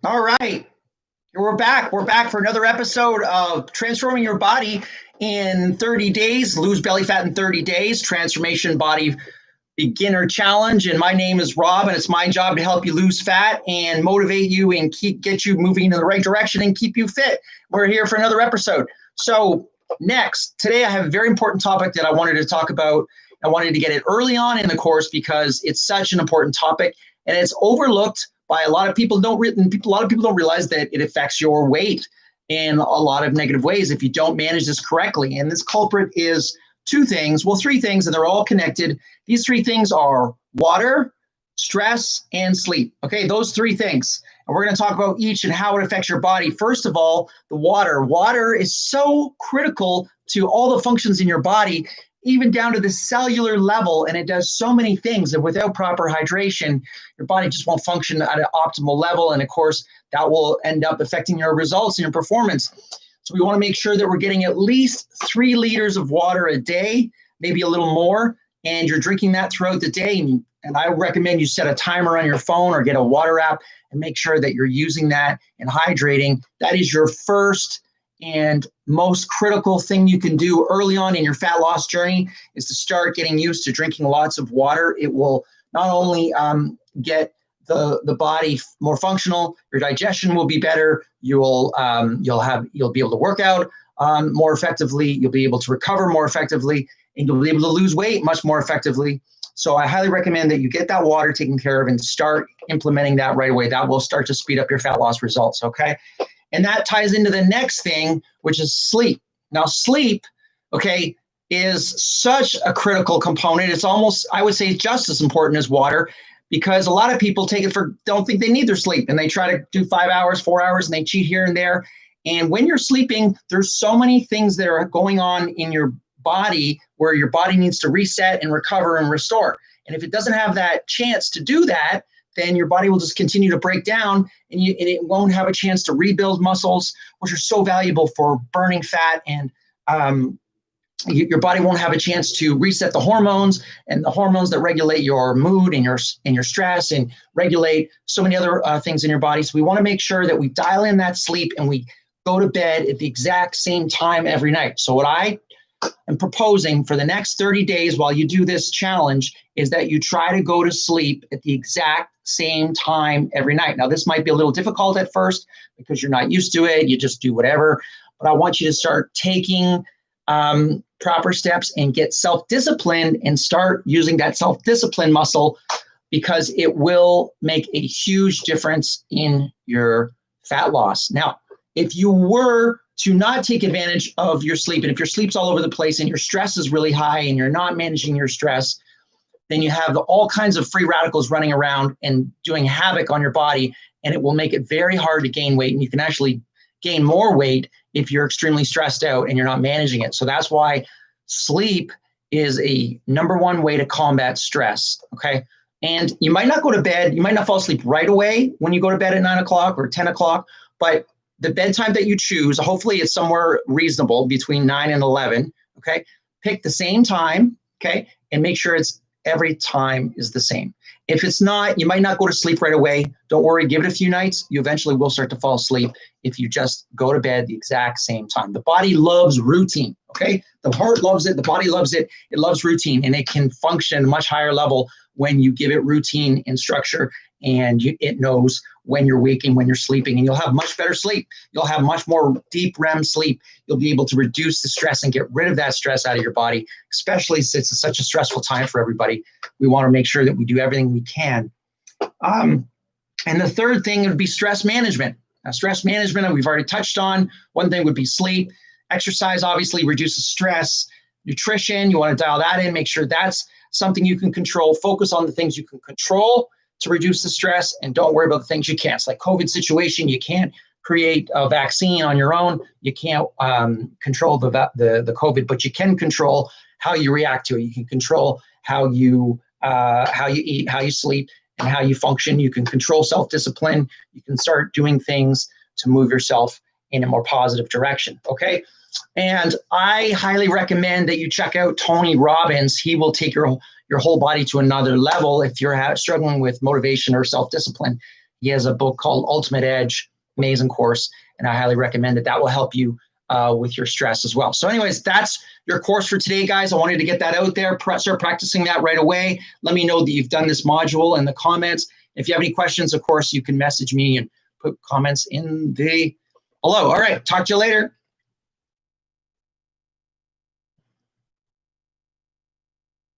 All right. We're back. We're back for another episode of Transforming Your Body in 30 Days, Lose Belly Fat in 30 Days, Transformation Body Beginner Challenge. And my name is Rob, and it's my job to help you lose fat and motivate you and get you moving in the right direction and keep you fit. We're here for another episode. So today I have a very important topic that I wanted to talk about. I wanted to get it early on in the course because it's such an important topic and it's overlooked by a lot of people. A lot of people don't realize that it affects your weight in a lot of negative ways if you don't manage this correctly. And this culprit is three things, and they're all connected. These three things are water, stress, and sleep. Okay, those three things. And we're going to talk about each and how it affects your body. First of all, the water. Water is so critical to all the functions in your body, even down to the cellular level, and it does so many things. And without proper hydration, your body just won't function at an optimal level. And of course, that will end up affecting your results and your performance. So we want to make sure that we're getting at least 3 liters of water a day, maybe a little more, and you're drinking that throughout the day. And I recommend you set a timer on your phone or get a water app and make sure that you're using that and hydrating. That is your first and most critical thing you can do early on in your fat loss journey, is to start getting used to drinking lots of water. It will not only get the body more functional, your digestion will be better. You'll be able to work out more effectively. You'll be able to recover more effectively, and you'll be able to lose weight much more effectively. So I highly recommend that you get that water taken care of and start implementing that right away. That will start to speed up your fat loss results. Okay. And that ties into the next thing, which is sleep. Now, sleep, okay, is such a critical component. It's almost, I would say, just as important as water, because a lot of people don't think they need their sleep, and they try to do 5 hours, 4 hours, and they cheat here and there. And when you're sleeping, there's so many things that are going on in your body where your body needs to reset and recover and restore. And if it doesn't have that chance to do that, then your body will just continue to break down, and it won't have a chance to rebuild muscles, which are so valuable for burning fat. And your body won't have a chance to reset the hormones, and the hormones that regulate your mood and your stress and regulate so many other things in your body. So we want to make sure that we dial in that sleep and we go to bed at the exact same time every night. So what I am proposing for the next 30 days while you do this challenge is that you try to go to sleep at the exact same time every night. Now, this might be a little difficult at first because you're not used to it. You just do whatever. But I want you to start taking proper steps and get self-disciplined and start using that self-discipline muscle, because it will make a huge difference in your fat loss. Now, if you were to not take advantage of your sleep, and if your sleep's all over the place and your stress is really high and you're not managing your stress, then you have all kinds of free radicals running around and doing havoc on your body, and it will make it very hard to gain weight. And you can actually gain more weight if you're extremely stressed out and you're not managing it. So that's why sleep is a number one way to combat stress. Okay. And you might not go to bed, you might not fall asleep right away when you go to bed at 9 o'clock or 10 o'clock, but the bedtime that you choose, hopefully it's somewhere reasonable between 9 and 11. Okay. Pick the same time. Okay. And make sure it's every time is the same. If it's not, you might not go to sleep right away. Don't worry, give it a few nights. You eventually will start to fall asleep if you just go to bed the exact same time. The body loves routine, okay? The heart loves it, the body loves it. It loves routine, and it can function at a much higher level when you give it routine and structure, and it knows when you're waking, when you're sleeping, and you'll have much better sleep. You'll have much more deep REM sleep. You'll be able to reduce the stress and get rid of that stress out of your body, especially since it's such a stressful time for everybody. We want to make sure that we do everything we can. And the third thing would be stress management. Now, stress management, we've already touched on. One thing would be sleep. Exercise obviously reduces stress. Nutrition, you want to dial that in, make sure that's something you can control. Focus on the things you can control to reduce the stress, and don't worry about the things you can't. It's like COVID situation, you can't create a vaccine on your own. You can't control the COVID, but you can control how you react to it. You can control how you eat, how you sleep, and how you function. You can control self-discipline. You can start doing things to move yourself in a more positive direction, okay? And I highly recommend that you check out Tony Robbins. He will take your whole body to another level if you're struggling with motivation or self-discipline. He has a book called Ultimate Edge, amazing course, and I highly recommend it. That will help you with your stress as well. So anyways, that's your course for today, guys. I wanted to get that out there. Start practicing that right away. Let me know that you've done this module in the comments. If you have any questions, of course, you can message me and put comments in the below. All right, talk to you later.